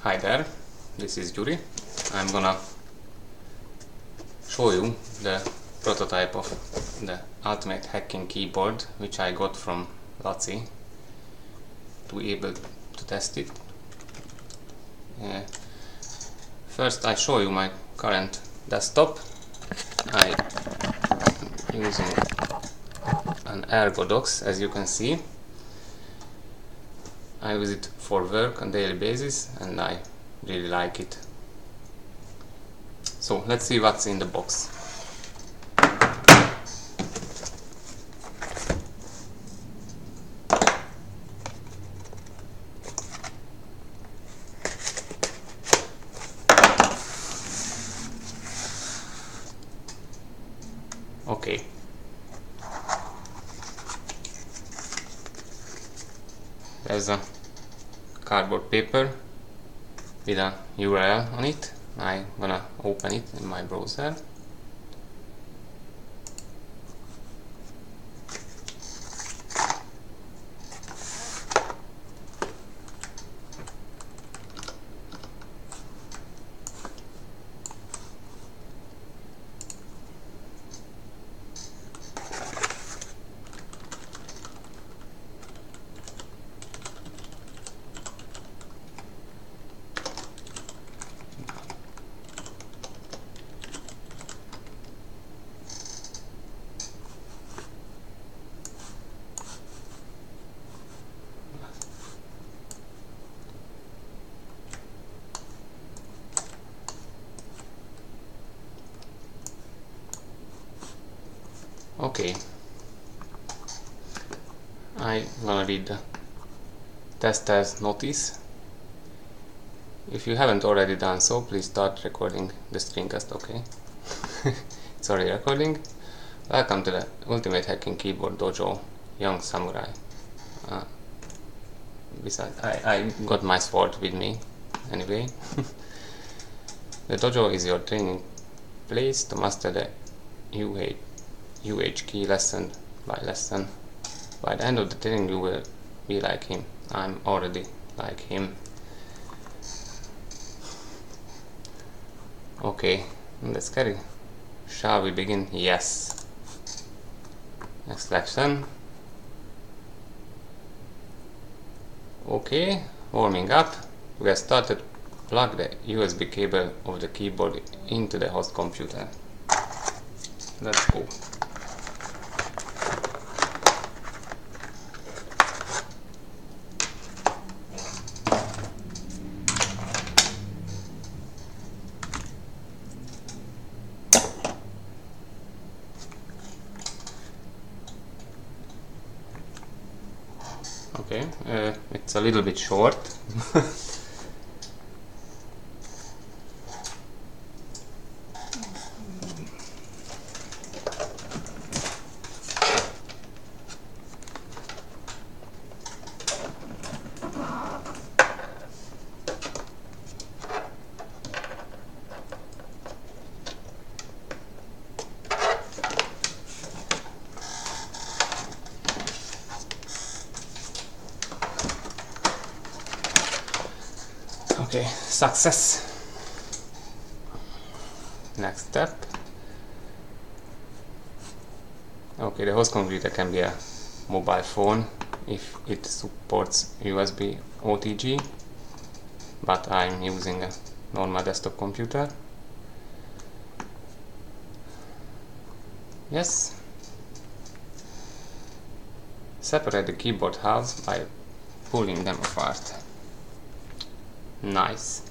Hi there, this is Yuri. I'm gonna show you the prototype of the Ultimate Hacking keyboard which I got from Laci to be able to test it. First I show you my current desktop. I'm using an Ergodox, as you can see. I use it for work on a daily basis and I really like it. So let's see what's in the box. Okay. There's a cardboard paper with a URL on it. I'm gonna open it in my browser. Okay, I'm gonna read the tester's notice. If you haven't already done so, please start recording the screencast. Okay, it's already recording. Welcome to the Ultimate Hacking Keyboard Dojo, Young Samurai. Besides, I got my sword with me anyway. The dojo is your training place to master the UH key lesson by lesson. By the end of the training you will be like him. I'm already like him. Okay, that's scary. Shall we begin? Yes. Next lesson. Okay, warming up. We have started. Plug the USB cable of the keyboard into the host computer. Let's go. Okay, it's a little bit short. Okay, success. Next step. Okay, the host computer can be a mobile phone if it supports USB OTG, but I'm using a normal desktop computer. Yes. Separate the keyboard halves by pulling them apart. Nice.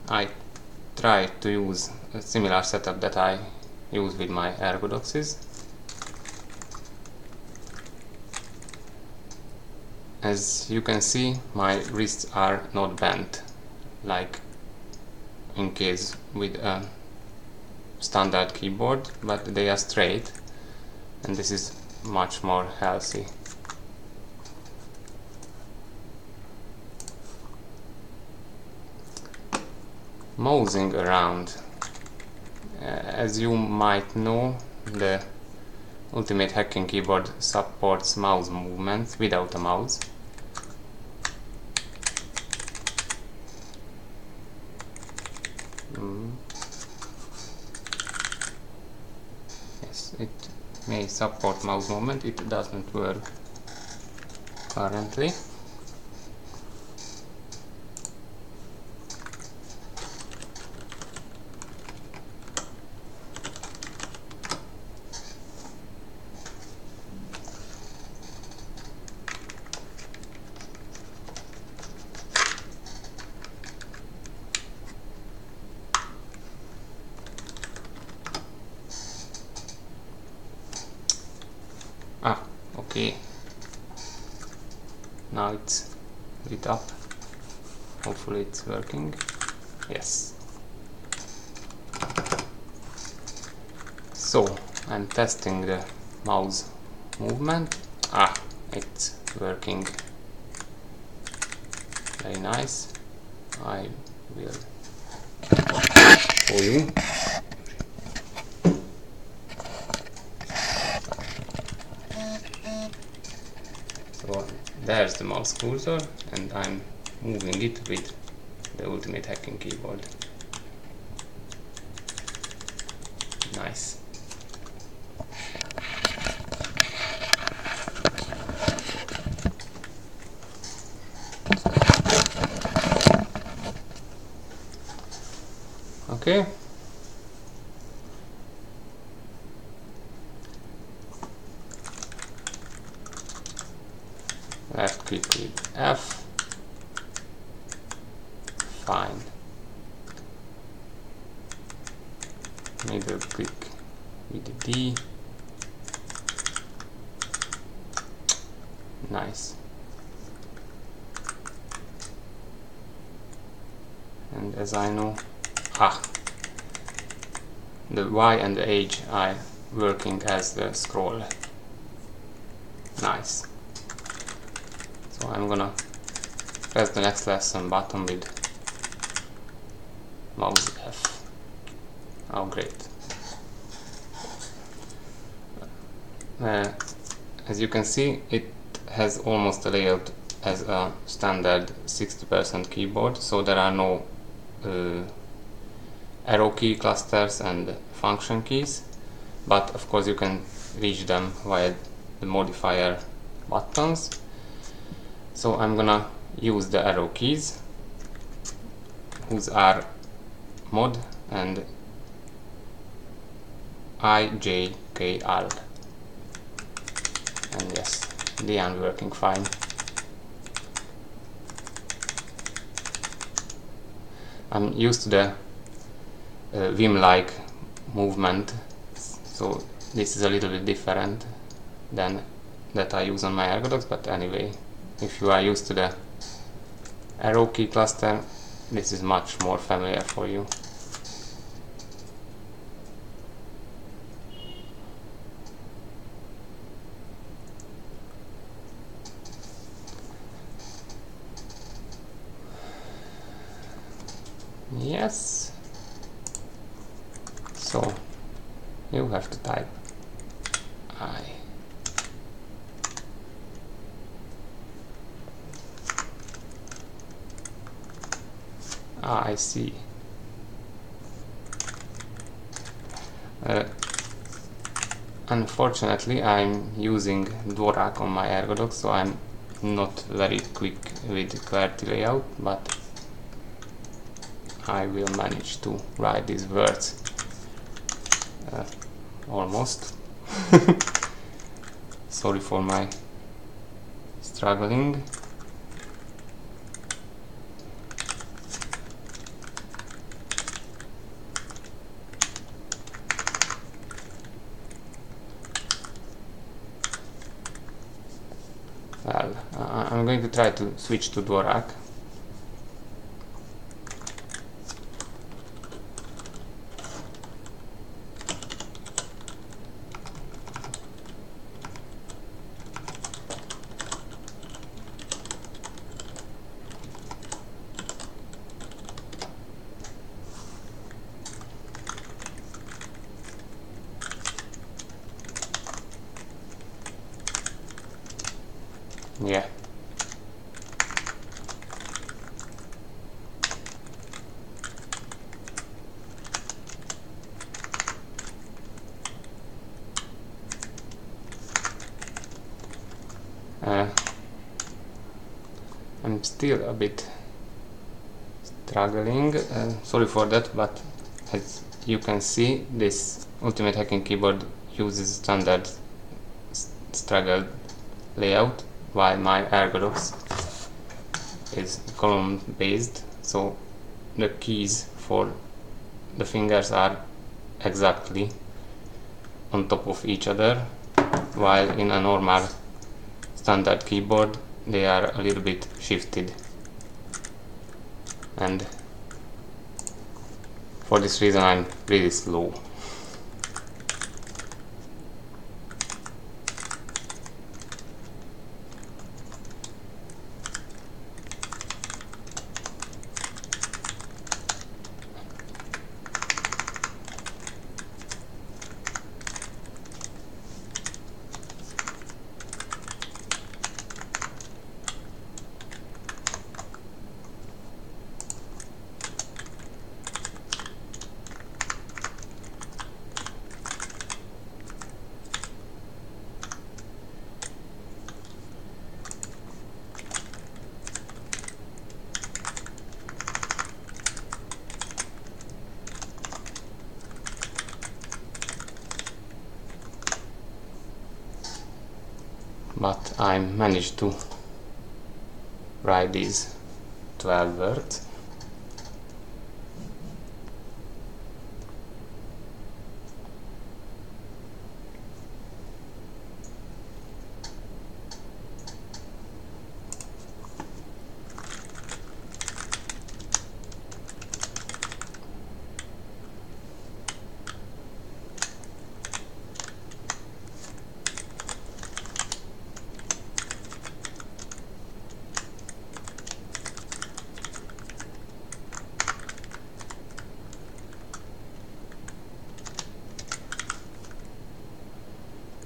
I tried to use a similar setup that I use with my Ergodoxes. As you can see, my wrists are not bent like in case with a standard keyboard, but they are straight, and this is much more healthy. Mousing around. As you might know, the Ultimate Hacking keyboard supports mouse movements without a mouse. Yes, it may support mouse movement. It doesn't work currently. Okay, now it's lit up. Hopefully it's working. Yes. So I'm testing the mouse movement. It's working. Very nice. I will show you. So there's the mouse cursor, and I'm moving it with the Ultimate Hacking keyboard. Nice. Okay. Left click with F. Fine. Middle click with D. Nice. And as I know, the Y and the H are working as the scroll. Nice. So I'm gonna press the next lesson button with mouse F. Oh, great. As you can see, it has almost a layout as a standard 60% keyboard, so there are no arrow key clusters and function keys, but of course you can reach them via the modifier buttons. So I'm gonna use the arrow keys, whose are mod and I, J, K, L. And yes, they are working fine. I'm used to the Vim-like movement, so this is a little bit different than that I use on my Ergodox, but anyway, if you are used to the arrow key cluster, this is much more familiar for you. Yes. So you have to type I see. Unfortunately, I'm using Dvorak on my Ergodox, so I'm not very quick with QWERTY layout, but I will manage to write these words. Almost. Sorry for my struggling. Well, I'm going to try to switch to Dvorak. Yeah. I'm still a bit struggling, sorry for that, but as you can see, this Ultimate Hacking Keyboard uses standard struggle layout, while my ergodox is column based, so the keys for the fingers are exactly on top of each other, while in a normal standard keyboard they are a little bit shifted, and for this reason I'm really slow. But I managed to write these 12 words.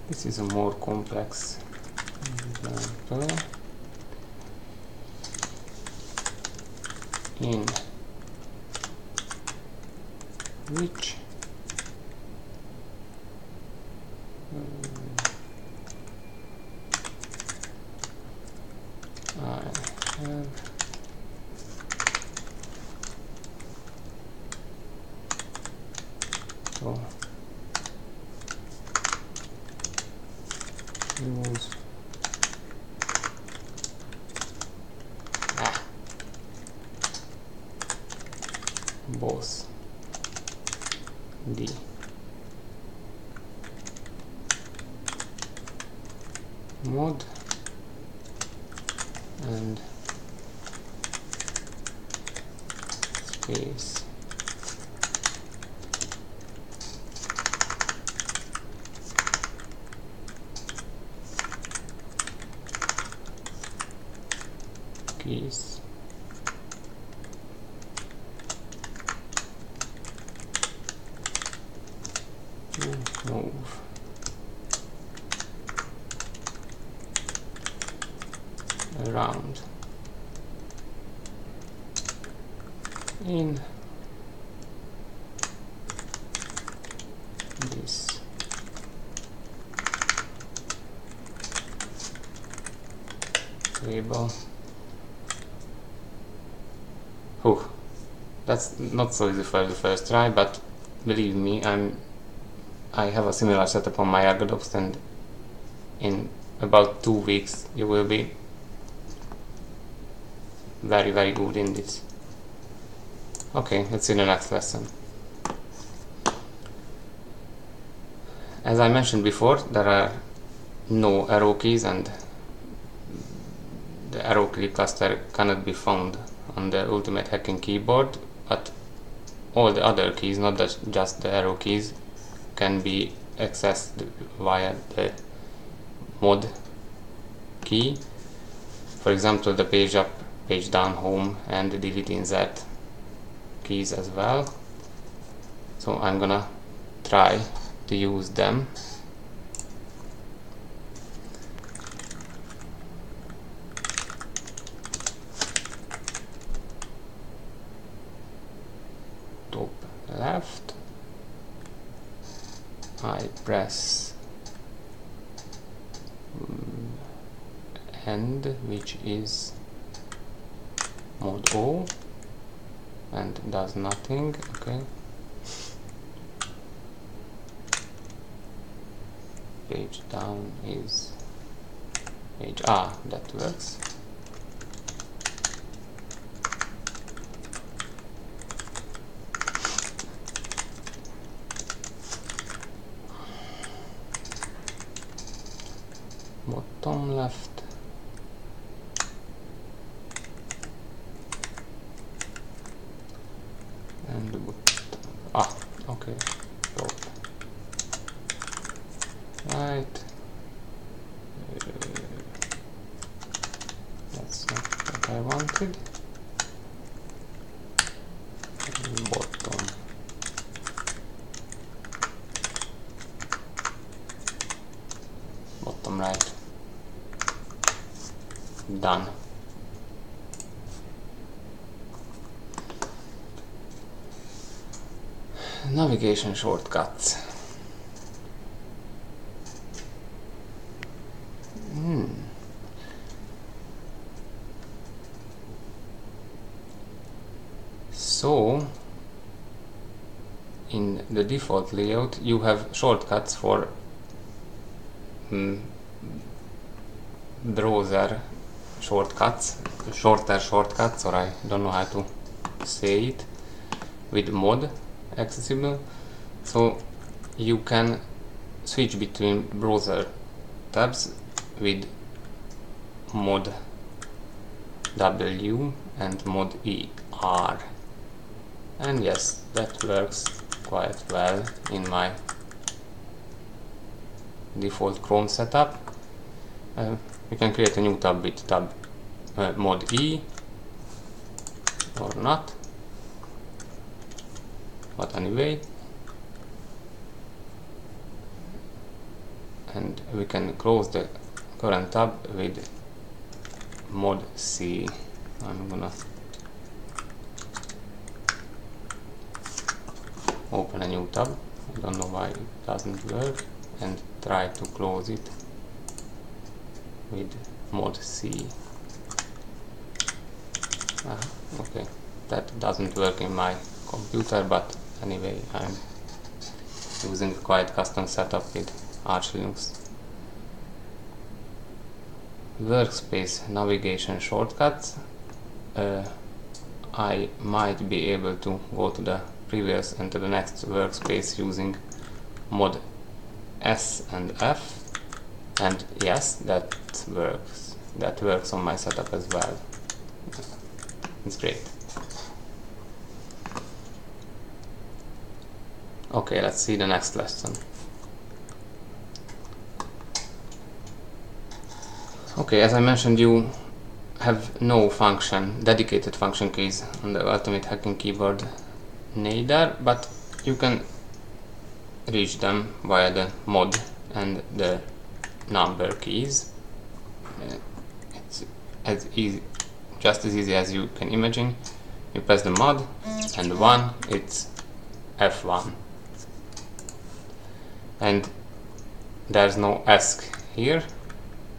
This is a more complex example. In which I have to use both the mod and space keys to move around in this table. Oh, that's not so easy for the first try, but believe me, I have a similar setup on my ergodox, and in about 2 weeks you will be very good in this. Okay, let's see the next lesson. As I mentioned before, there are no arrow keys, and the arrow key cluster cannot be found on the Ultimate Hacking Keyboard, but all the other keys, not just the arrow keys, can be accessed via the mod key. For example, the page up, page down, home, and the delete, insert keys as well. So I'm gonna try to use them. Top left, I press end, which is Mod O, and does nothing. Okay. Page down is page. That works. Bottom left. And okay. Top. Right. That's not what I wanted. And bottom. Bottom right. Done. Navigation shortcuts. So, in the default layout, you have shortcuts for browser shortcuts, shorter shortcuts, or I don't know how to say it, with mod accessible. So you can switch between browser tabs with mod W and mod ER, and yes, that works quite well in my default Chrome setup. You can create a new tab with tab mod E or not, but anyway, and we can close the current tab with mod C. I'm gonna open a new tab. I don't know why it doesn't work, and try to close it with mod C. Okay, that doesn't work in my computer, but anyway, I'm using a quite custom setup with Arch Linux. Workspace navigation shortcuts. I might be able to go to the previous and to the next workspace using mod S and F, and yes, that works on my setup as well. It's great. Okay, let's see the next lesson. Okay, as I mentioned, you have no dedicated function keys on the Ultimate Hacking keyboard neither, but you can reach them via the mod and the number keys. It's just as easy as you can imagine. You press the mod and 1, it's F1. And there's no ESC here,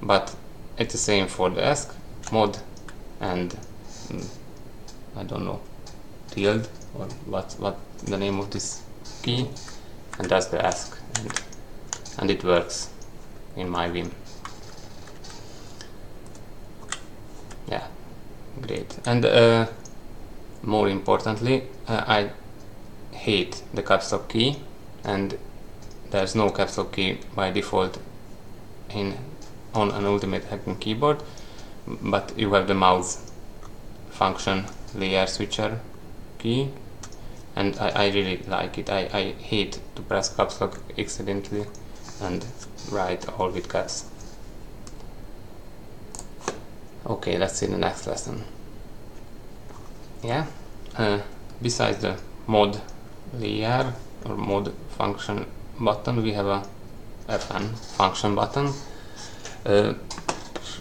but it's the same for the ESC, mod and I don't know, tilde, or what the name of this key, and that's the ESC, and it works in my Vim. Yeah, great. And more importantly, I hate the caps lock key, and there's no caps lock key by default on an Ultimate Hacking keyboard, but you have the mouse function layer switcher key, and I really like it. I hate to press caps lock accidentally and write all with caps. Okay, let's see the next lesson. Yeah, besides the mod layer or mod function button, we have a FN function button,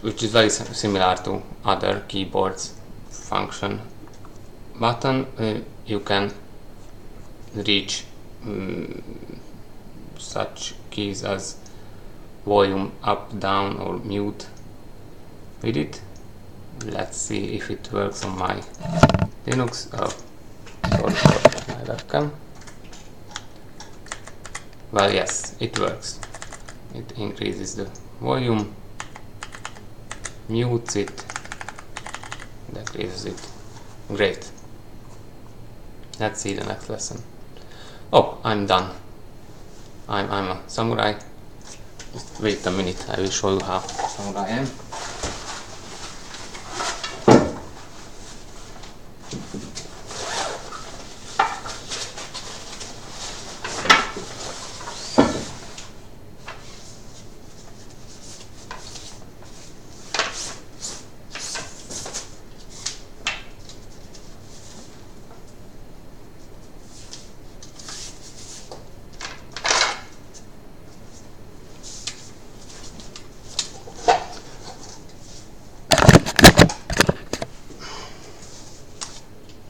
which is very similar to other keyboards function button. You can reach such keys as volume up, down, or mute with it. Let's see if it works on my Linux. Oh, sorry for my webcam. Well, yes, it works. It increases the volume, mutes it, decreases it. Great. Let's see the next lesson. Oh, I'm done. I'm a samurai. Just wait a minute, I will show you how samurai I am.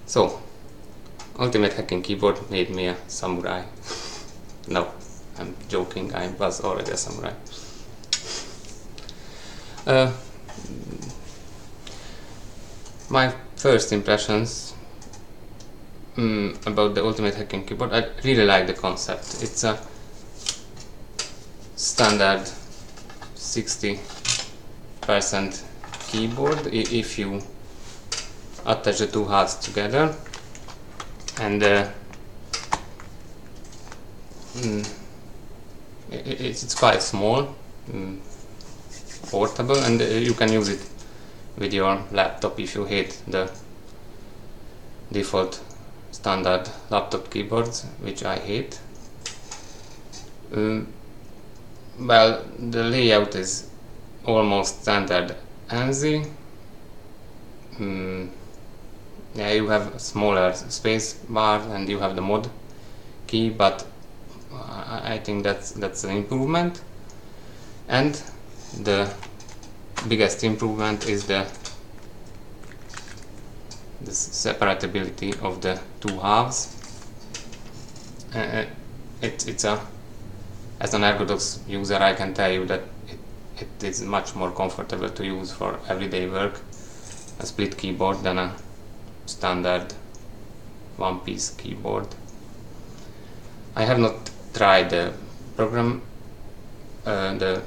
So, Ultimate Hacking Keyboard made me a samurai. No, I'm joking, I was already a samurai. My first impressions about the Ultimate Hacking Keyboard, I really like the concept. It's a standard 60% keyboard if you attach the two halves together, and it's quite small, portable, and you can use it with your laptop if you hate the default standard laptop keyboards, which I hate. Well, the layout is almost standard ANSI. Yeah, you have a smaller space bar and you have the mod key, but I think that's an improvement. And the biggest improvement is the separability of the two halves. It's as an Ergodox user, I can tell you that it is much more comfortable to use for everyday work, a split keyboard, than a standard one-piece keyboard. I have not tried the program, how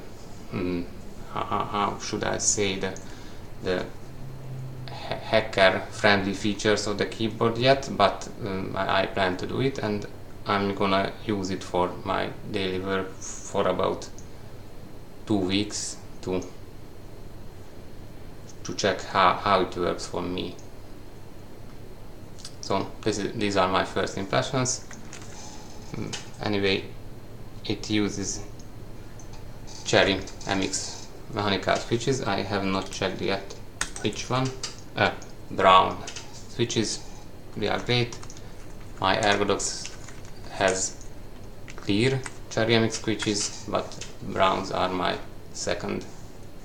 should I say, the hacker-friendly features of the keyboard yet, but I plan to do it, and I'm gonna use it for my daily work for about 2 weeks to check how it works for me. So these are my first impressions. Anyway, it uses Cherry MX mechanical switches. I have not checked yet which one. Brown switches. They are great. My Ergodox has clear Cherry MX switches, but browns are my second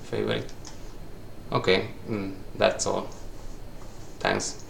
favorite. Okay, that's all. Thanks.